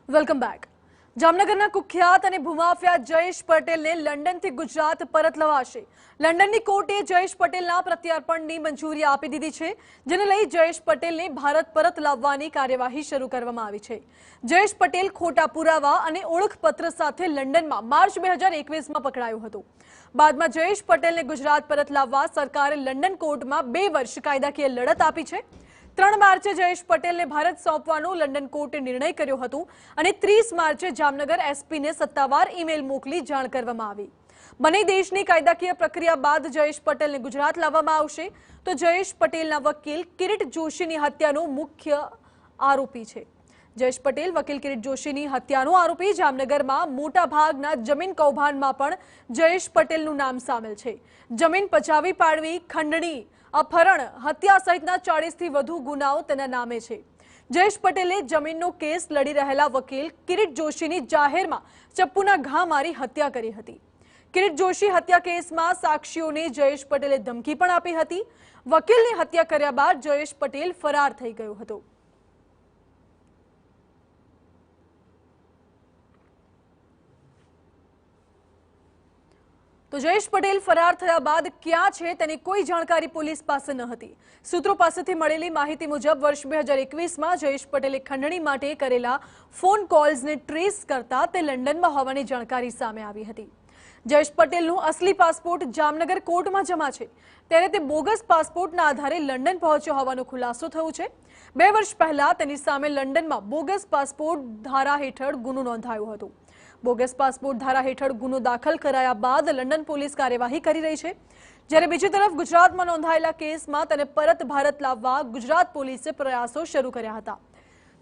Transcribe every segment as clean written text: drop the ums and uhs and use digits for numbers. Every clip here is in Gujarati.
Welcome back. જામનગરના કુખ્યાત અને ભૂમાફિયા જયેશ પટેલને લંડનથી ગુજરાત પરત લવાશે। લંડનની કોર્ટે જયેશ પટેલના પ્રત્યાર્પણની મંજૂરી આપી દીધી છે, જેને લઈ જયેશ પટેલને ભારત પરત લાવવાની કાર્યવાહી શરૂ કરવામાં આવી છે। જયેશ પટેલ ખોટા પુરાવા અને ઓળખપત્ર સાથે લંડનમાં માર્ચ 2021માં પકડાયો હતો। બાદમાં જયેશ પટેલને ગુજરાત પરત લાવવા સરકારે લંડન કોર્ટમાં 2 વર્ષ કાયદાકીય લડત આપી છે। 3 માર્ચે જયેશ પટેલને ભારત સોંપવાનો લંડન કોર્ટે નિર્ણય કર્યો હતો અને 30 માર્ચે જામનગર એસપીને સત્તાવાર ઈમેલ મોકલી જાણ કરવામાં આવી। બંને દેશની કાયદાકીય પ્રક્રિયા બાદ જયેશ પટેલને ગુજરાત લાવવામાં આવશે। તો જયેશ પટેલના વકીલ કિરીટ જોશીની હત્યાનો મુખ્ય આરોપી છે। જયેશ પટેલ વકીલ કિરીટ જોશીની હત્યાનો આરોપી। જામનગરમાં મોટા ભાગના જમીન કૌભાંડમાં પણ જયેશ પટેલનું નામ સામેલ છે। જમીન પચાવી પાડવી, ખંડણી, अपहरण, हत्या सहितना 40 થી વધુ ગુનાઓ તેના નામે છે। જયેશ પટેલે જમીનનો કેસ લડી રહેલા વકીલ કિરીટ જોશીની જાહેરમાં ચપ્પુના ઘા મારી હત્યા કરી હતી। કિરીટ જોશી હત્યા કેસમાં સાક્ષીઓને જયેશ પટેલે ધમકી પણ આપી હતી। વકીલની હત્યા કર્યા બાદ જયેશ પટેલ ફરાર થઈ ગયો હતો। तो जयेश पटेल फरार थया बाद क्या छे तेनी कोई जानकारी पुलिस पासे न हती। सूत्रों पासेथी मळेली माहिती मुजब वर्ष 2021 में जयेश पटेले खंडणी माटे करेला फोन कॉल्स ने ट्रेस करता ते लंडन में होवानी जानकारी सामे आवी हती। जयेश पटेलનું असली पासपोर्ट जामनगर कोर्ट में जमा है, त्यारे ते बोगस पासपोर्टना आधारे लंडन पहोंच्यो होवानो खुलासो थयो छे। 2 वर्ष पहला तेनी सामे लंडन में बोगस पासपोर्ट धारा हेठळ गुनो नोंधायो हतो। बोगस पासपोर्ट धारा हेठळ गुनो दाखल कराया बाद लंडन पुलिस कार्यवाही करी रही है। જ્યારે બીજી તરફ ગુજરાતમાં નોંધાયેલા કેસમાં તેને પરત ભારત લાવવા ગુજરાત પોલીસે પ્રયાસો શરૂ કર્યા હતા।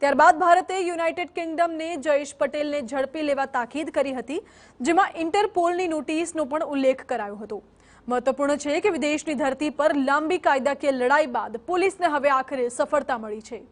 ત્યારબાદ ભારતે યુનાઇટેડ કિંગડમને જયેશ પટેલને ઝડપી લેવા તાકીદ કરી હતી, જેમાં ઇન્ટરપોલની નોટિસનો પણ ઉલ્લેખ કરાયો હતો। મહત્વપૂર્ણ છે કે વિદેશની ધરતી પર લાંબી કાયદાકીય લડાઈ બાદ પોલીસને હવે આખરે સફળતા મળી છે।